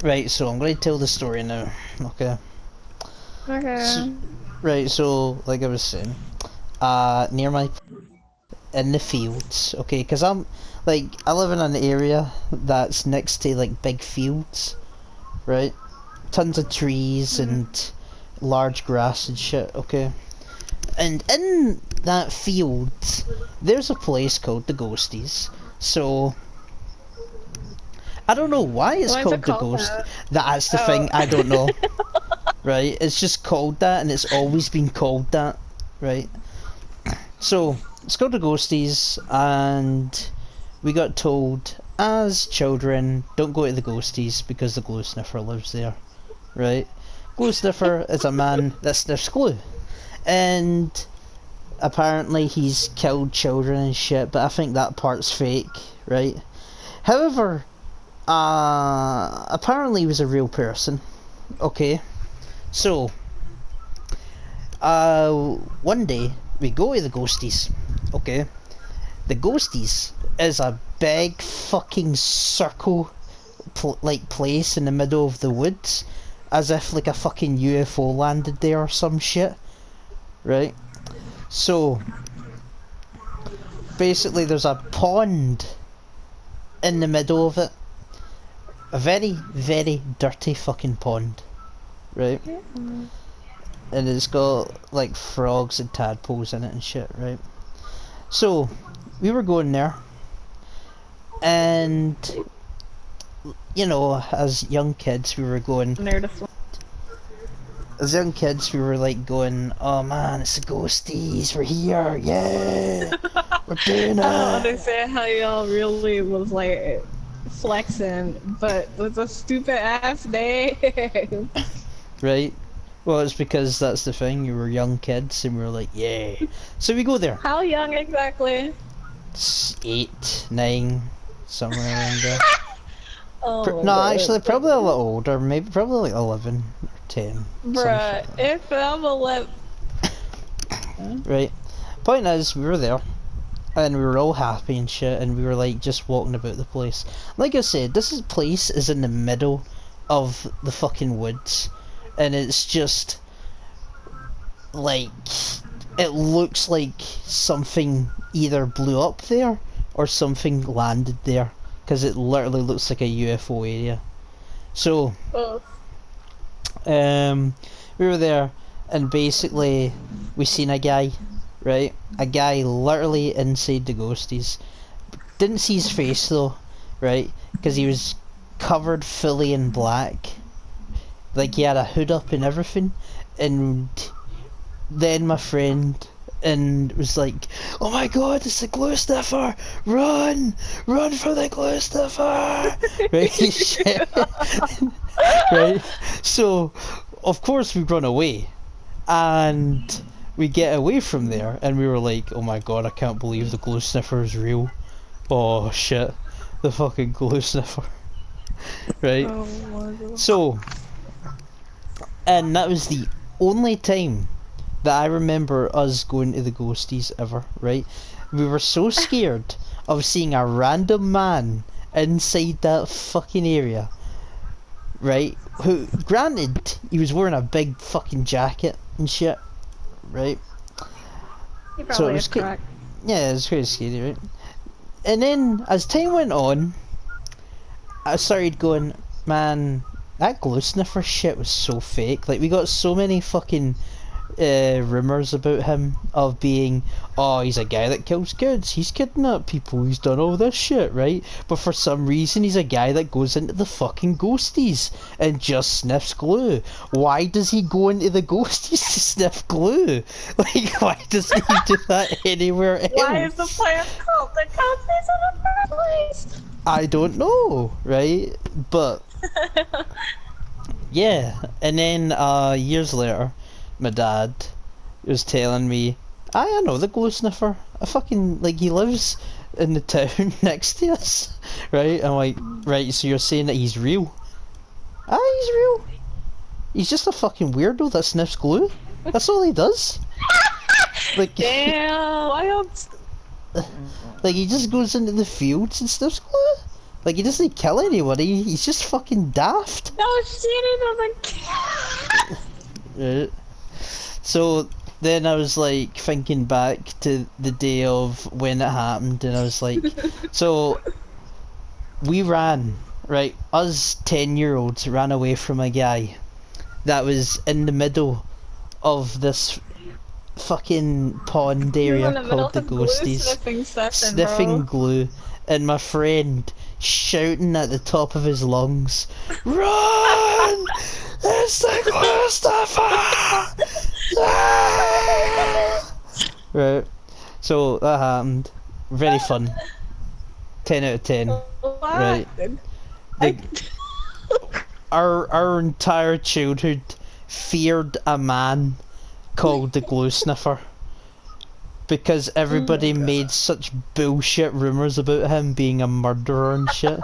Right, so I'm going to tell the story now, okay? Okay. Right, so, like I was saying, near my, in the fields, okay, because I live in an area that's next to, like, big fields, right? Tons of trees and large grass and shit, okay? And in that field, there's a place called the Ghosties, so... I don't know why it's Why is it called the called Ghost. that? That's the Oh. thing, I don't know. Right? It's just called that, and it's always been called that, right? So, it's called the Ghosties, and we got told, as children, don't go to the Ghosties because the glue sniffer lives there, right? Glue sniffer is a man that sniffs glue, and apparently he's killed children and shit, but I think that part's fake, right? However, apparently he was a real person, okay? So, one day we go to the Ghosties, okay? The Ghosties is a big fucking circle, like place in the middle of the woods, as if like a fucking UFO landed there or some shit, right? So, basically there's a pond in the middle of it. A very, very dirty fucking pond, right? And it's got like frogs and tadpoles in it and shit, right? So, we were going there, and you know, as young kids, we were going. As young kids, we were like going, "Oh man, it's the Ghosties! We're here! Yeah, we're doing it!" I don't understand how y'all really was like flexing, but with a stupid ass name. Right? Well, it's because that's the thing. You were young kids, and we were like, "Yeah!" So we go there. How young exactly? It's 8, 9, somewhere around there. Oh my No, God. actually, probably a little older. Maybe probably like 11 or 10. Bruh, if I'm a Right. Point is, we were there, and we were all happy and shit, and we were like just walking about the place. Like I said, place is in the middle of the fucking woods, and it's just like it looks like something either blew up there or something landed there, because it literally looks like a UFO area. So, we were there, and basically we seen a guy, right? A guy literally inside the Ghosties. Didn't see his face though, right? Because he was covered fully in black. Like he had a hood up and everything. And then my friend and was like, "Oh my God, it's the glue sniffer! Run! Run for the glue sniffer!" Right? Right? So, of course we run away. And we get away from there, and we were like, "Oh my God, I can't believe the glue sniffer is real. Oh shit, the fucking glue sniffer." Right? Oh my God. So, and that was the only time that I remember us going to the Ghosties ever, right? We were so scared of seeing a random man inside that fucking area, right? Who, granted, he was wearing a big fucking jacket and shit, right? He probably So it was cracked. yeah, it was pretty scary, right? And then as time went on, I started going, man, that glue sniffer shit was so fake. Like, we got so many fucking rumours about him of being, oh, he's a guy that kills kids, he's kidnapped people, he's done all this shit, right? But for some reason he's a guy that goes into the fucking Ghosties and just sniffs glue. Why does he go into the Ghosties to sniff glue? Like, why doesn't he do that anywhere else? Why is the plant called the Ghosties in the first place? I don't know, right? But yeah, and then years later, my dad was telling me, I know the glue sniffer. I fucking, like, he lives in the town next to us, right? I'm like, right, so you're saying that he's real? He's real. He's just a fucking weirdo that sniffs glue. That's all he does. Like, damn, I don't. like he just goes into the fields and sniffs glue. Like, he doesn't kill anybody, he's just fucking daft. No shit, it doesn't. Right. So then I was like thinking back to the day of when it happened, and I was like, so we ran, right? Us 10-year-olds ran away from a guy that was in the middle of this fucking pond He was area in the middle called of the his glue Ghosties, sniffing session, sniffing bro. glue, and my friend shouting at the top of his lungs, "Run! It's the glue sniffer!" Right. So that happened. Very fun. 10 out of 10. What? Right. The, our entire childhood feared a man called the glue sniffer because everybody made such bullshit rumors about him being a murderer and shit.